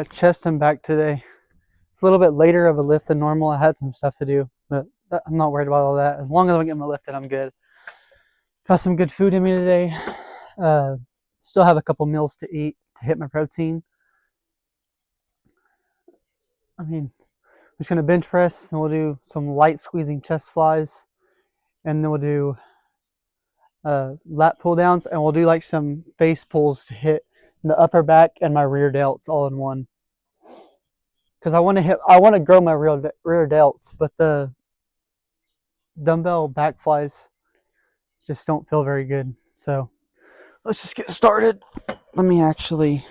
got chest and back today. It's a little bit later of a lift than normal. I had some stuff to do, but I'm not worried about all that. As long as I get my lift in, I'm good. Got some good food in me today. Still have a couple meals to eat to hit my protein. I mean, I'm just gonna bench press, and we'll do some light squeezing chest flies, and then we'll do lat pull downs, and we'll do like some face pulls to hit the upper back and my rear delts all in one. Because I want to grow my rear delts, but the dumbbell back flies just don't feel very good. So let's just get started. Let me actually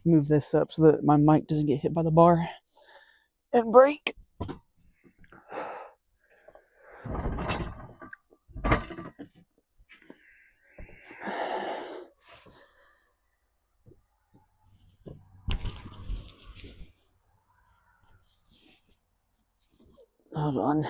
move this up so that my mic doesn't get hit by the bar and break. Hold on.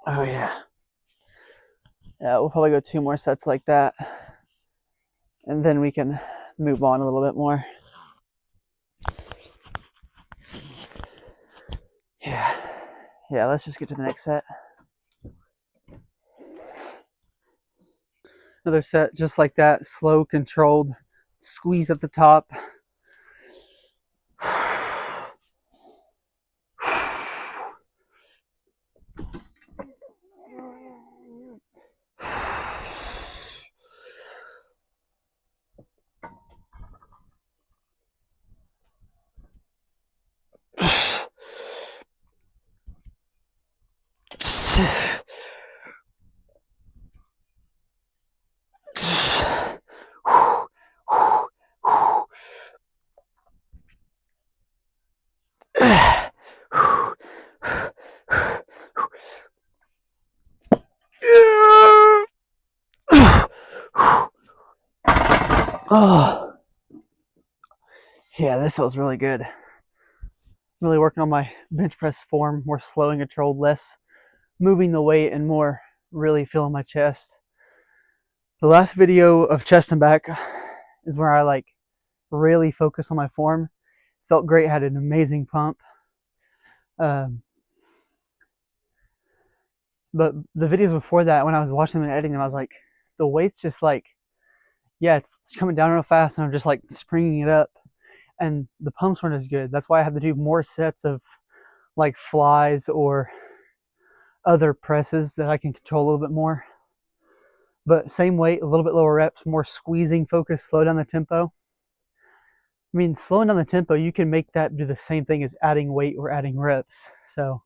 Oh yeah. Yeah, we'll probably go 2 more sets like that, and then we can move on a little bit more. Yeah, let's just get to the next set. Another set just like that, slow, controlled, squeeze at the top. Oh, yeah, this feels really good. Really working on my bench press form, more slow and controlled, less moving the weight and more really feeling my chest. The last video of chest and back is where I like really focus on my form. Felt great, had an amazing pump. But the videos before that, when I was watching them and editing them, I was like, the weight's just like, yeah, it's coming down real fast, and I'm just like springing it up, and the pumps weren't as good. That's why I have to do more sets of like flies or other presses that I can control a little bit more. But same weight, a little bit lower reps, more squeezing focus, slow down the tempo. I mean, slowing down the tempo, you can make that do the same thing as adding weight or adding reps. So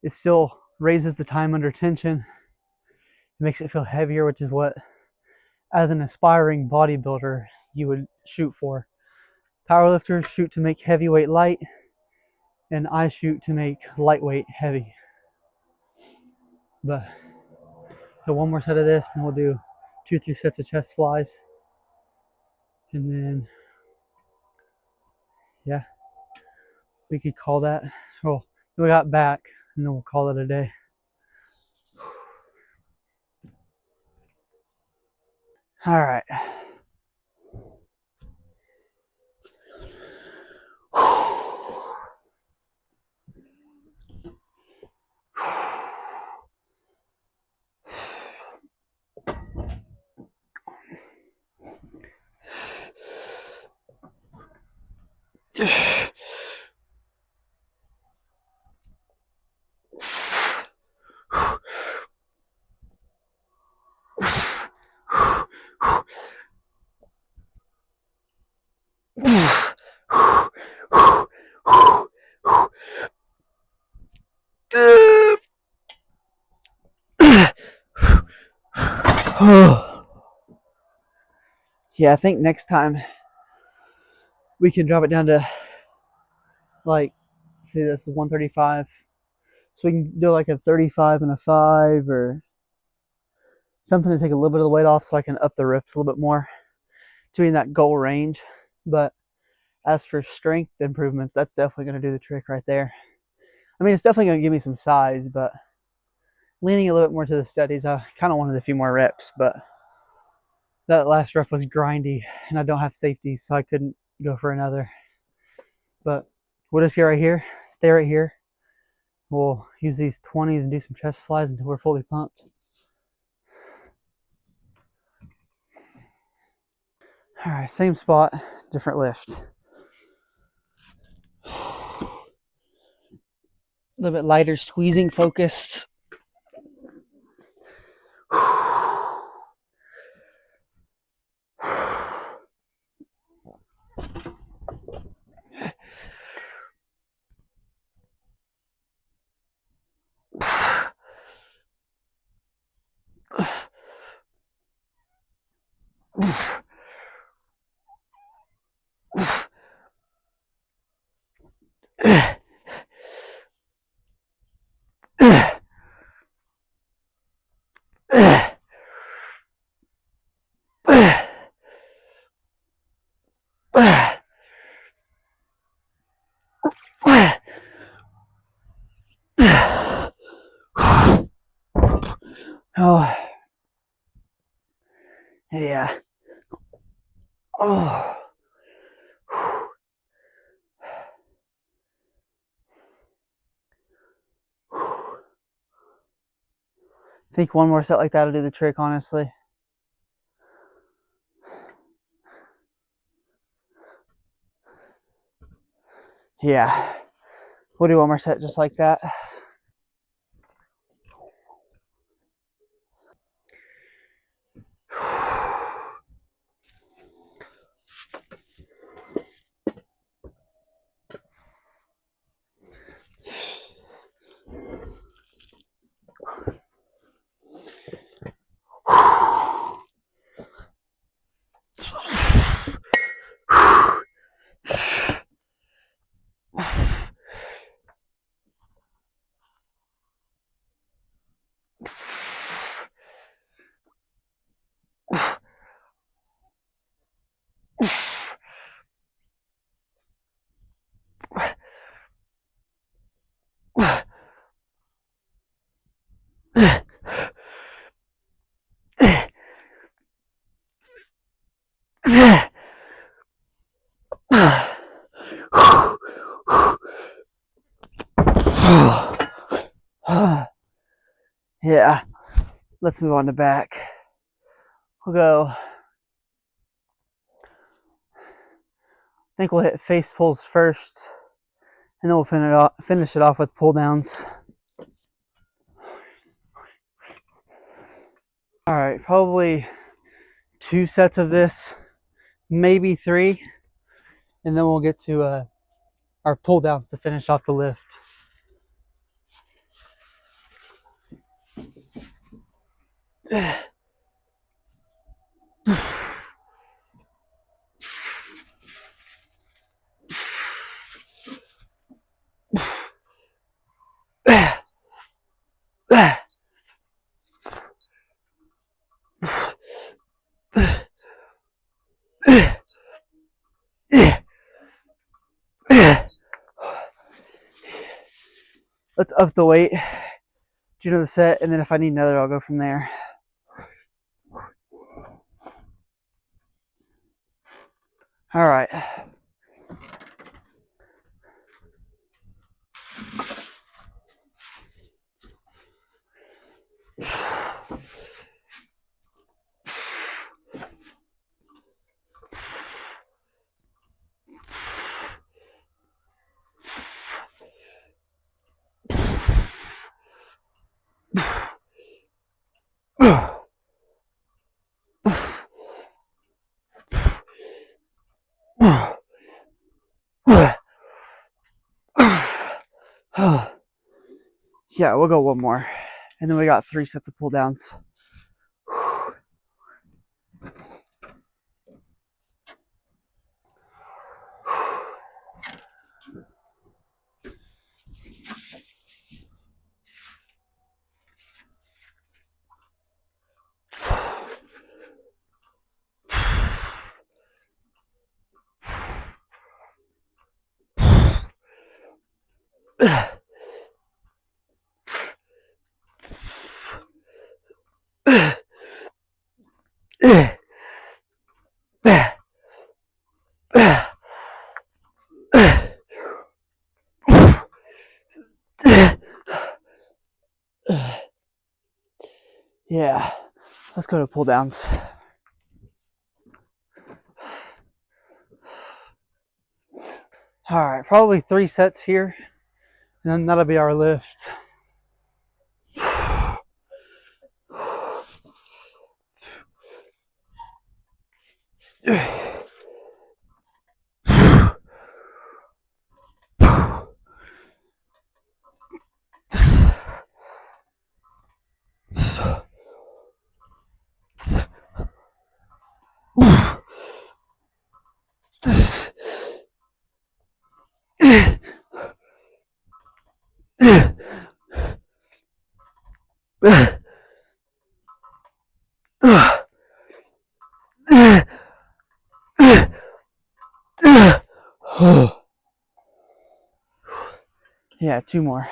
it still raises the time under tension. It makes it feel heavier, which is what, as an aspiring bodybuilder, you would shoot for. Powerlifters shoot to make heavyweight light, and I shoot to make lightweight heavy. But one more set of this, and we'll do 2-3 sets of chest flies. And then, yeah, we could call that, well, we got back, and then we'll call it a day. All right. Yeah, I think next time we can drop it down to like, say this is 135. So we can do like a 35 and a 5 or something to take a little bit of the weight off so I can up the reps a little bit more to be in that goal range. But as for strength improvements, that's definitely going to do the trick right there. I mean, it's definitely going to give me some size, but leaning a little bit more to the steadies, I kind of wanted a few more reps, but that last rep was grindy and I don't have safety, so I couldn't go for another. But we'll just get right here, stay right here. We'll use these 20s and do some chest flies until we're fully pumped. All right, same spot, different lift. A little bit lighter, squeezing focused. Oh, yeah. Oh. I think one more set like that will do the trick, honestly. Yeah. We'll do one more set just like that. Yeah. Let's move on to back. We'll go. I think we'll hit face pulls first, and then we'll finish it off with pull downs. All right, probably 2 sets of this, maybe 3, and then we'll get to our pull downs to finish off the lift. Let's up the weight, do another set, and then if I need another, I'll go from there. All right. Yeah, we'll go one more. And then we got 3 sets of pull downs. Yeah, let's go to pull downs. All right, probably 3 sets here, and then that'll be our lift. Yeah, 2 more.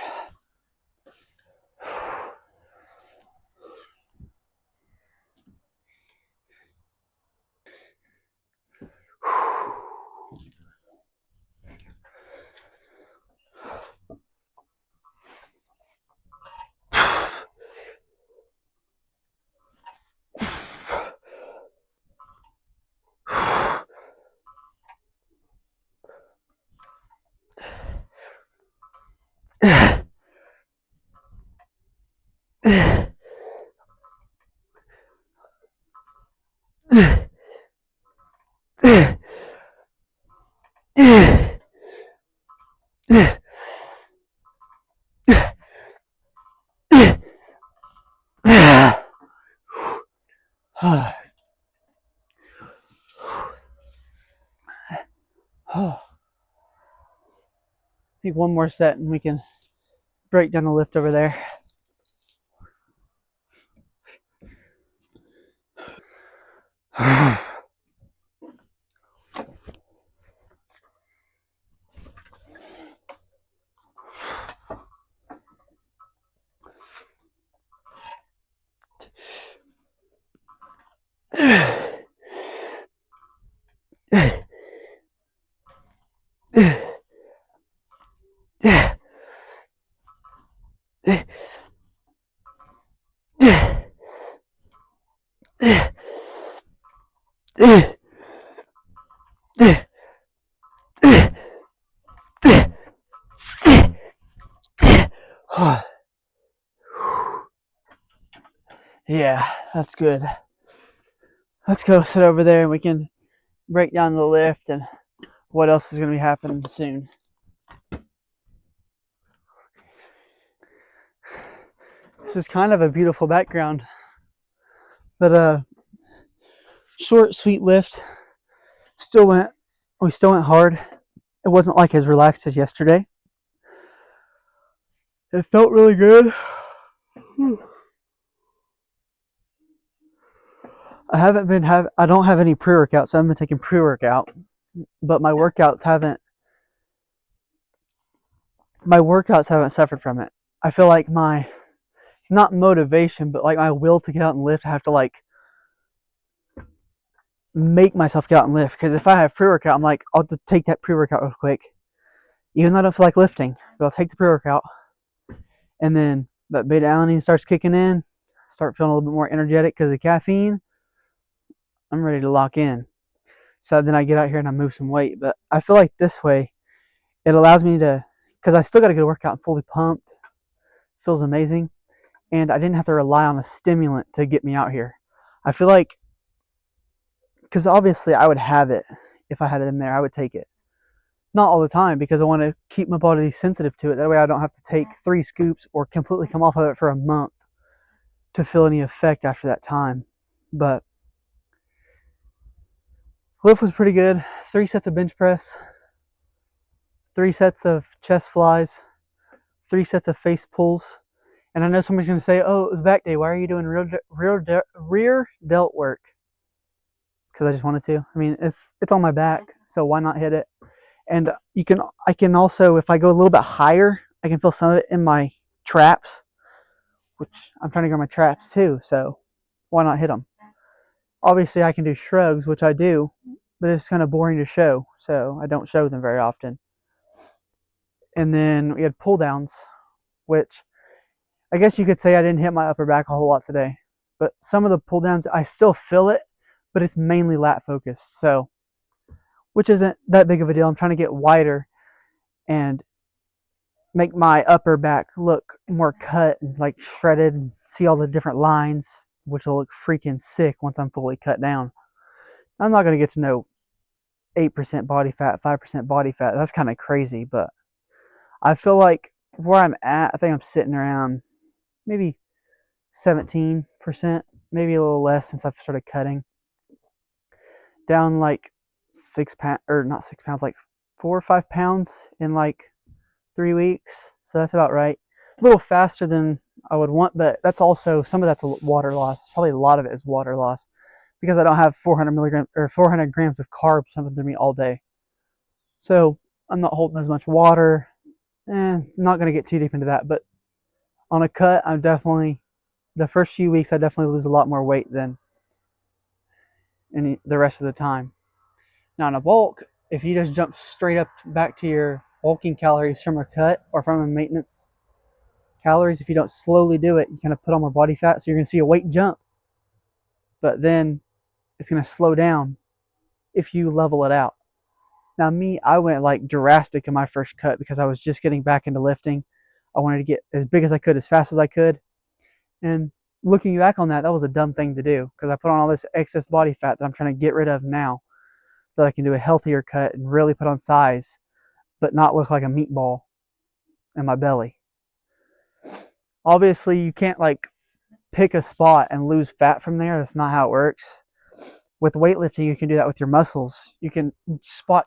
I think 1 more set and we can break down the lift over there. Yeah, that's good. Let's go sit over there and we can break down the lift and what else is going to be happening soon. This is kind of a beautiful background, but short, sweet lift. We still went hard. It wasn't like as relaxed as yesterday. It felt really good. I don't have any pre-workout, so I haven't been taking pre-workout. But my workouts haven't suffered from it. I feel like it's not motivation, but like my will to get out and lift, I have to like make myself get out and lift. Because if I have pre-workout, I'm like, I'll just take that pre-workout real quick. Even though I don't feel like lifting, but I'll take the pre-workout. And then that beta alanine starts kicking in, start feeling a little bit more energetic because of caffeine. I'm ready to lock in. So then I get out here and I move some weight. But I feel like this way, it allows me to, because I still got to go work out. I'm fully pumped. Feels amazing. And I didn't have to rely on a stimulant to get me out here. I feel like, because obviously I would have it if I had it in there, I would take it. Not all the time, because I want to keep my body sensitive to it. That way I don't have to take 3 scoops or completely come off of it for a month to feel any effect after that time. But Lift was pretty good. 3 sets of bench press, 3 sets of chest flies, 3 sets of face pulls. And I know somebody's going to say, oh, it was back day. Why are you doing rear delt work? Because I just wanted to. I mean, it's on my back, so why not hit it? And I can also, if I go a little bit higher, I can feel some of it in my traps, which I'm trying to grow my traps too, so why not hit them? Obviously, I can do shrugs, which I do, but it's kind of boring to show, so I don't show them very often. And then we had pull downs, which I guess you could say I didn't hit my upper back a whole lot today, but some of the pull downs, I still feel it, but it's mainly lat focused, so, which isn't that big of a deal. I'm trying to get wider and make my upper back look more cut and like shredded and see all the different lines, which will look freaking sick once I'm fully cut down. I'm not going to get to know 8% body fat, 5% body fat. That's kind of crazy, but I feel like where I'm at, I think I'm sitting around maybe 17%, maybe a little less since I've started cutting. Down like 6 pounds, or not 6 pounds, like 4 or 5 pounds in like 3 weeks. So that's about right. A little faster than I would want, but that's also, some of that's water loss. Probably a lot of it is water loss because I don't have 400 milligrams or 400 grams of carbs pumping through me all day. So I'm not holding as much water. Not going to get too deep into that, but on a cut, I'm definitely, the first few weeks, I definitely lose a lot more weight than the rest of the time. Now in a bulk, if you just jump straight up back to your bulking calories from a cut or from a maintenance calories, if you don't slowly do it, you kind of put on more body fat, so you're going to see a weight jump, but then it's going to slow down if you level it out. Now me, I went like drastic in my first cut because I was just getting back into lifting. I wanted to get as big as I could, as fast as I could, and looking back on that, that was a dumb thing to do because I put on all this excess body fat that I'm trying to get rid of now so that I can do a healthier cut and really put on size, but not look like a meatball in my belly. Obviously, you can't like pick a spot and lose fat from there. That's not how it works. With weightlifting, you can do that with your muscles. You can spot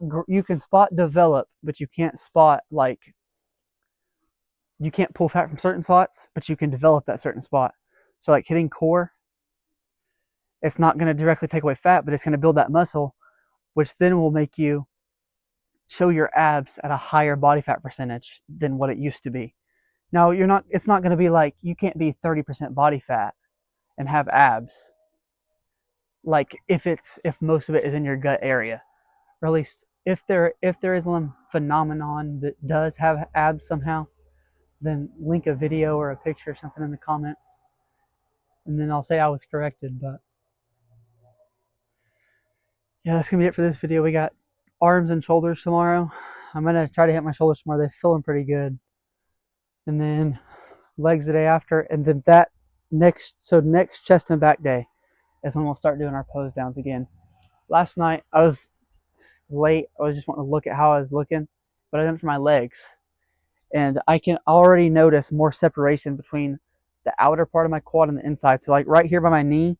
develop, but you can't spot, like, you can't pull fat from certain spots, but you can develop that certain spot. So like hitting core, it's not going to directly take away fat, but it's going to build that muscle, which then will make you show your abs at a higher body fat percentage than what it used to be. Now, it's not going to be like, you can't be 30% body fat and have abs, like if most of it is in your gut area, or at least if there is a phenomenon that does have abs somehow, then link a video or a picture or something in the comments, and then I'll say I was corrected. But yeah, that's gonna be it for this video. We got arms and shoulders tomorrow. I'm gonna try to hit my shoulders tomorrow. They're feeling pretty good. And then legs the day after, and then next chest and back day is when we'll start doing our pose downs again. Last night I was late. I was just wanting to look at how I was looking, but I did it for my legs, and I can already notice more separation between the outer part of my quad and the inside. So like right here by my knee,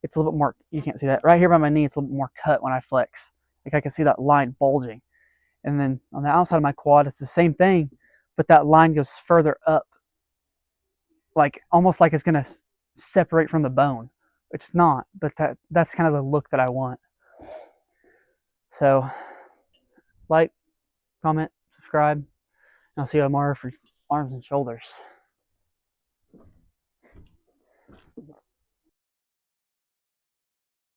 it's a little bit more, you can't see that. Right here by my knee, it's a little bit more cut when I flex. Like I can see that line bulging. And then on the outside of my quad, it's the same thing, but that line goes further up, like almost like it's going to separate from the bone. It's not, but that's kind of the look that I want. So like, comment, subscribe, and I'll see you tomorrow for arms and shoulders.